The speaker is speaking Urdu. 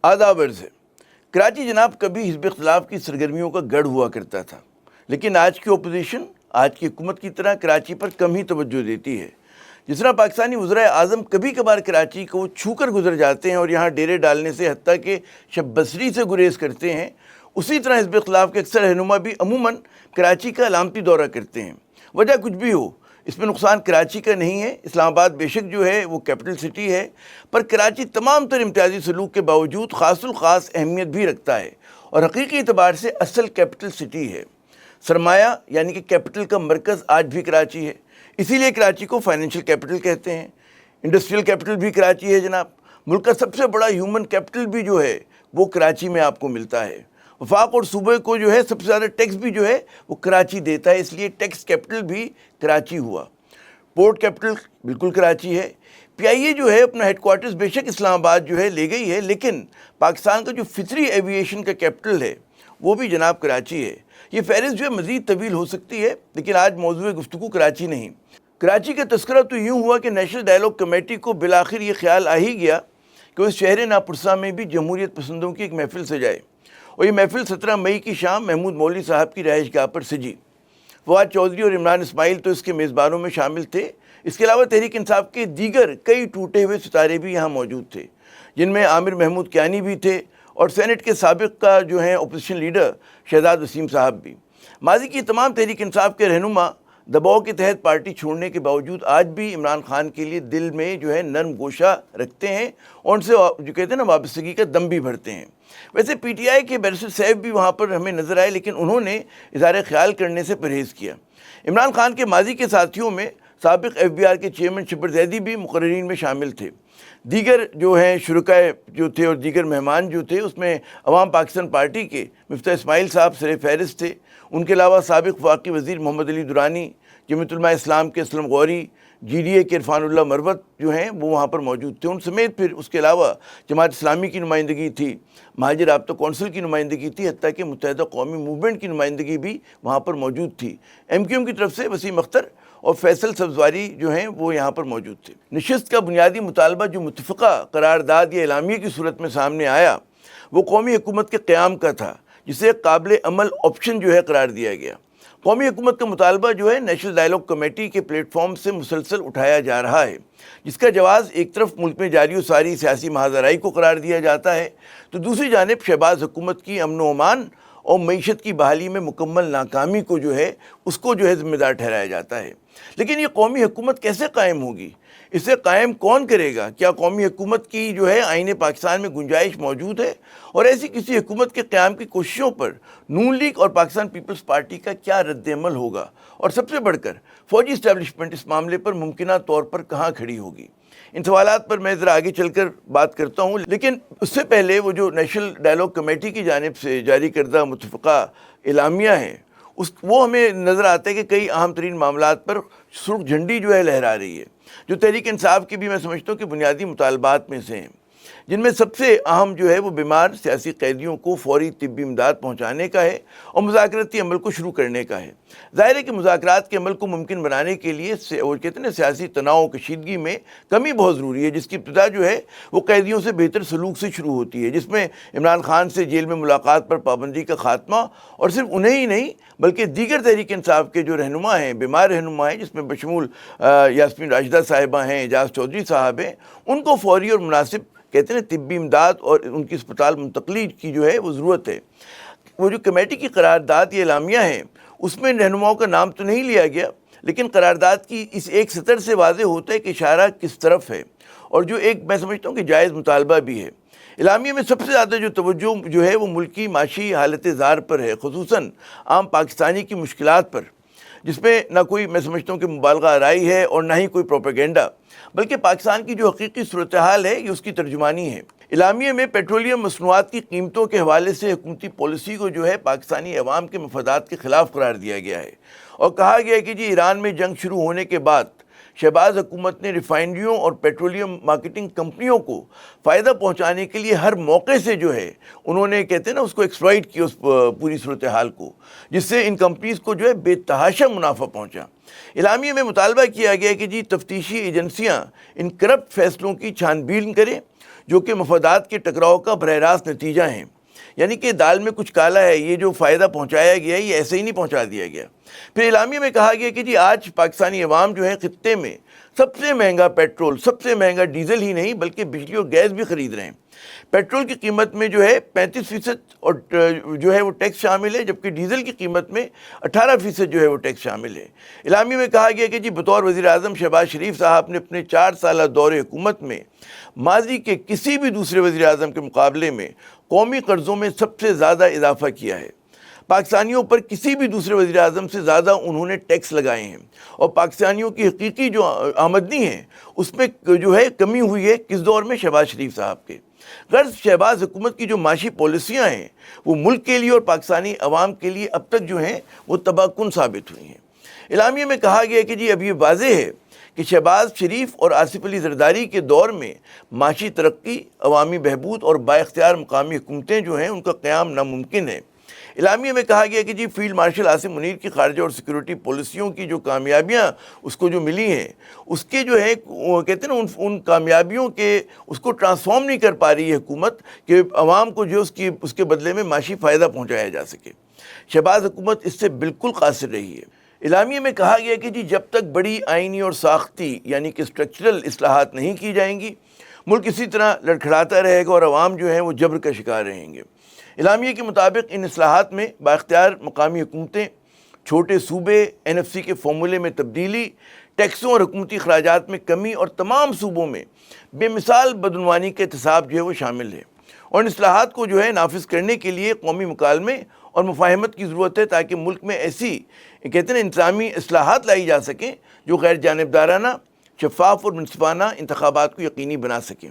آداب عرض ہے۔ کراچی جناب کبھی حزب اختلاف کی سرگرمیوں کا گڑھ ہوا کرتا تھا، لیکن آج کی اپوزیشن آج کی حکومت کی طرح کراچی پر کم ہی توجہ دیتی ہے۔ جس طرح پاکستانی وزرائے اعظم کبھی کبھار کراچی کو چھو کر گزر جاتے ہیں اور یہاں ڈیرے ڈالنے سے حتیٰ کہ شب بصری سے گریز کرتے ہیں، اسی طرح حزب اختلاف کے اکثر رہنما بھی عموماً کراچی کا علامتی دورہ کرتے ہیں۔ وجہ کچھ بھی ہو، اس میں نقصان کراچی کا نہیں ہے۔ اسلام آباد بے شک جو ہے وہ کیپٹل سٹی ہے، پر کراچی تمام تر امتیازی سلوک کے باوجود خاص الخاص اہمیت بھی رکھتا ہے اور حقیقی اعتبار سے اصل کیپٹل سٹی ہے۔ سرمایہ یعنی کہ کیپٹل کا مرکز آج بھی کراچی ہے، اسی لیے کراچی کو فائنینشیل کیپٹل کہتے ہیں۔ انڈسٹریل کیپٹل بھی کراچی ہے جناب۔ ملک کا سب سے بڑا ہیومن کیپٹل بھی جو ہے وہ کراچی میں آپ کو ملتا ہے۔ وفاق اور صوبے کو جو ہے سب سے زیادہ ٹیکس بھی جو ہے وہ کراچی دیتا ہے، اس لیے ٹیکس کیپٹل بھی کراچی ہوا۔ پورٹ کیپٹل بالکل کراچی ہے۔ پی آئی اے جو ہے اپنا ہیڈ کوارٹرز بے شک اسلام آباد جو ہے لے گئی ہے، لیکن پاکستان کا جو فطری ایویشن کا کیپٹل ہے وہ بھی جناب کراچی ہے۔ یہ فہرست جو ہے مزید طویل ہو سکتی ہے، لیکن آج موضوع گفتگو کراچی نہیں۔ کراچی کا تذکرہ تو یوں ہوا کہ نیشنل ڈائیلاگ کمیٹی کو بالآخر یہ خیال آ ہی گیا کہ اس شہر ناپرسا میں بھی جمہوریت پسندوں کی ایک محفل سجائے، اور یہ محفل 17 مئی کی شام محمود مولوی صاحب کی رہائش گاہ پر سجی۔ فواد چودھری اور عمران اسماعیل تو اس کے میزبانوں میں شامل تھے۔ اس کے علاوہ تحریک انصاف کے دیگر کئی ٹوٹے ہوئے ستارے بھی یہاں موجود تھے، جن میں عامر محمود کیانی بھی تھے اور سینٹ کے سابق کا جو ہیں اپوزیشن لیڈر شہزاد وسیم صاحب بھی۔ ماضی کی تمام تحریک انصاف کے رہنما دباؤ کے تحت پارٹی چھوڑنے کے باوجود آج بھی عمران خان کے لیے دل میں جو ہے نرم گوشہ رکھتے ہیں اور ان سے جو کہتے ہیں نا وابستگی کا دم بھی بھرتے ہیں۔ ویسے پی ٹی آئی کے بیرسٹر صاحب بھی وہاں پر ہمیں نظر آئے، لیکن انہوں نے اظہار خیال کرنے سے پرہیز کیا۔ عمران خان کے ماضی کے ساتھیوں میں سابق ایف بی آر کے چیئرمین شبر زیدی بھی مقررین میں شامل تھے۔ دیگر جو ہیں شرکائے جو تھے اور دیگر مہمان جو تھے، اس میں عوام پاکستان پارٹی کے مفتاح اسماعیل صاحب سر فہرست تھے۔ ان کے علاوہ سابق وفاقی وزیر محمد علی درانی، جمعیت علماء اسلام کے Aslam Ghauri, G D A کے عرفان اللہ مروت جو ہیں وہ وہاں پر موجود تھے۔ ان سمیت پھر اس کے علاوہ جماعت اسلامی کی نمائندگی تھی، مہاجر رابطہ کونسل کی نمائندگی تھی، حتیٰ کہ متحدہ قومی موومنٹ کی نمائندگی بھی وہاں پر موجود تھی۔ ایم کیو ایم کی طرف سے وسیم اختر اور فیصل سبزواری جو ہیں وہ یہاں پر موجود تھے۔ نشست کا بنیادی مطالبہ جو متفقہ قرارداد یا اعلامیہ کی صورت میں سامنے آیا وہ قومی حکومت کے قیام کا تھا، جسے قابل عمل آپشن جو ہے قرار دیا گیا۔ قومی حکومت کا مطالبہ جو ہے نیشنل ڈائیلاگ کمیٹی کے پلیٹ فارم سے مسلسل اٹھایا جا رہا ہے، جس کا جواز ایک طرف ملک میں جاری و ساری سیاسی مہاجرائی کو قرار دیا جاتا ہے، تو دوسری جانب شہباز حکومت کی امن و امان اور معیشت کی بحالی میں مکمل ناکامی کو جو ہے اس کو جو ہے ذمہ دار ٹھہرایا جاتا ہے۔ لیکن یہ قومی حکومت کیسے قائم ہوگی؟ اسے قائم کون کرے گا؟ کیا قومی حکومت کی جو ہے آئین پاکستان میں گنجائش موجود ہے؟ اور ایسی کسی حکومت کے قیام کی کوششوں پر نون لیگ اور پاکستان پیپلز پارٹی کا کیا رد عمل ہوگا؟ اور سب سے بڑھ کر فوجی اسٹیبلشمنٹ اس معاملے پر ممکنہ طور پر کہاں کھڑی ہوگی؟ ان سوالات پر میں ذرا آگے چل کر بات کرتا ہوں، لیکن اس سے پہلے وہ جو نیشنل ڈائیلاگ کمیٹی کی جانب سے جاری کردہ متفقہ اعلامیہ ہیں، وہ ہمیں نظر آتا ہے کہ کئی اہم ترین معاملات پر سرخ جھنڈی جو ہے لہرا رہی ہے، جو تحریک انصاف کی بھی میں سمجھتا ہوں کہ بنیادی مطالبات میں سے ہیں، جن میں سب سے اہم جو ہے وہ بیمار سیاسی قیدیوں کو فوری طبی امداد پہنچانے کا ہے اور مذاکراتی عمل کو شروع کرنے کا ہے۔ ظاہر ہے کہ مذاکرات کے عمل کو ممکن بنانے کے لیے وہ کہتے ہیں نا سیاسی تناؤ و کشیدگی میں کمی بہت ضروری ہے، جس کی ابتدا جو ہے وہ قیدیوں سے بہتر سلوک سے شروع ہوتی ہے، جس میں عمران خان سے جیل میں ملاقات پر پابندی کا خاتمہ، اور صرف انہیں ہی نہیں بلکہ دیگر تحریک انصاف کے جو رہنما ہیں، بیمار رہنما ہیں، جس میں بشمول یاسمین راشدہ صاحبہ ہیں، اعجاز چودھری صاحب ہیں، ان کو فوری اور مناسب کہتے ہیں طبی امداد اور ان کی اسپتال منتقلی کی جو ہے وہ ضرورت ہے۔ وہ جو کمیٹی کی قرارداد یا اعلامیہ ہے اس میں رہنماؤں کا نام تو نہیں لیا گیا، لیکن قرارداد کی اس ایک سطر سے واضح ہوتا ہے کہ اشارہ کس طرف ہے، اور جو ایک میں سمجھتا ہوں کہ جائز مطالبہ بھی ہے۔ اعلامیہ میں سب سے زیادہ جو توجہ جو ہے وہ ملکی معاشی حالت زار پر ہے، خصوصاً عام پاکستانی کی مشکلات پر، جس میں نہ کوئی میں سمجھتا ہوں کہ مبالغہ آرائی ہے اور نہ ہی کوئی پروپیگنڈا، بلکہ پاکستان کی جو حقیقی صورتحال ہے یہ اس کی ترجمانی ہے۔ اعلامیہ میں پیٹرولیم مصنوعات کی قیمتوں کے حوالے سے حکومتی پالیسی کو جو ہے پاکستانی عوام کے مفادات کے خلاف قرار دیا گیا ہے، اور کہا گیا ہے کہ جی ایران میں جنگ شروع ہونے کے بعد شہباز حکومت نے ریفائنریوں اور پیٹرولیم مارکیٹنگ کمپنیوں کو فائدہ پہنچانے کے لیے ہر موقع سے جو ہے انہوں نے کہتے ہیں نا اس کو ایکسپلائٹ کیا، اس پوری صورتحال کو، جس سے ان کمپنیز کو جو ہے بے تحاشا منافع پہنچا۔ اعلامیے میں مطالبہ کیا گیا کہ جی تفتیشی ایجنسیاں ان کرپٹ فیصلوں کی چھان بین کریں جو کہ مفادات کے ٹکراؤ کا براہ راست نتیجہ ہیں، یعنی کہ دال میں کچھ کالا ہے، یہ جو فائدہ پہنچایا گیا ہے یہ ایسے ہی نہیں پہنچا دیا گیا۔ پھر اعلامیے میں کہا گیا کہ جی آج پاکستانی عوام جو ہے خطے میں سب سے مہنگا پیٹرول، سب سے مہنگا ڈیزل ہی نہیں بلکہ بجلی اور گیس بھی خرید رہے ہیں۔ پیٹرول کی قیمت میں جو ہے 35% اور جو ہے وہ ٹیکس شامل ہے، جبکہ ڈیزل کی قیمت میں 18% جو ہے وہ ٹیکس شامل ہے۔ اعلامیے میں کہا گیا کہ جی بطور وزیر اعظم شہباز شریف صاحب نے اپنے 4 سالہ دور حکومت میں ماضی کے کسی بھی دوسرے وزیر اعظم کے مقابلے میں قومی قرضوں میں سب سے زیادہ اضافہ کیا ہے۔ پاکستانیوں پر کسی بھی دوسرے وزیر اعظم سے زیادہ انہوں نے ٹیکس لگائے ہیں، اور پاکستانیوں کی حقیقی جو آمدنی ہے اس میں جو ہے کمی ہوئی ہے کس دور میں؟ شہباز شریف صاحب کے۔ غرض شہباز حکومت کی جو معاشی پالیسیاں ہیں وہ ملک کے لیے اور پاکستانی عوام کے لیے اب تک جو ہیں وہ تباہ کن ثابت ہوئی ہیں۔ اعلامیے میں کہا گیا کہ جی اب یہ واضح ہے کہ شہباز شریف اور آصف علی زرداری کے دور میں معاشی ترقی، عوامی بہبود اور بااختیار مقامی حکومتیں جو ہیں ان کا قیام ناممکن ہے۔ اعلامیے میں کہا گیا کہ جی فیلڈ مارشل عاصم منیر کی خارجہ اور سیکورٹی پالیسیوں کی جو کامیابیاں اس کو جو ملی ہیں اس کے جو ہے کہتے ہیں نا ان کامیابیوں کے اس کو ٹرانسفارم نہیں کر پا رہی ہے حکومت کہ عوام کو جو اس کے بدلے میں معاشی فائدہ پہنچایا جا سکے۔ شہباز حکومت اس سے بالکل قاصر رہی ہے۔ اعلامیے میں کہا گیا کہ جی جب تک بڑی آئینی اور ساختی یعنی کہ اسٹرکچرل اصلاحات نہیں کی جائیں گی ملک اسی طرح لڑکھڑاتا رہے گا اور عوام جو ہیں وہ جبر کا شکار رہیں گے۔ اعلامیے کے مطابق ان اصلاحات میں بااختیار مقامی حکومتیں، چھوٹے صوبے، NFC کے فارمولے میں تبدیلی، ٹیکسوں اور حکومتی اخراجات میں کمی اور تمام صوبوں میں بے مثال بدعنوانی کے احتساب جو ہے وہ شامل ہے، اور ان اصلاحات کو جو ہے نافذ کرنے کے لیے قومی مکالمے اور مفاہمت کی ضرورت ہے تاکہ ملک میں ایسی کہتے ہیں انتظامی اصلاحات لائی جا سکیں جو غیر جانبدارانہ، شفاف اور منصفانہ انتخابات کو یقینی بنا سکیں۔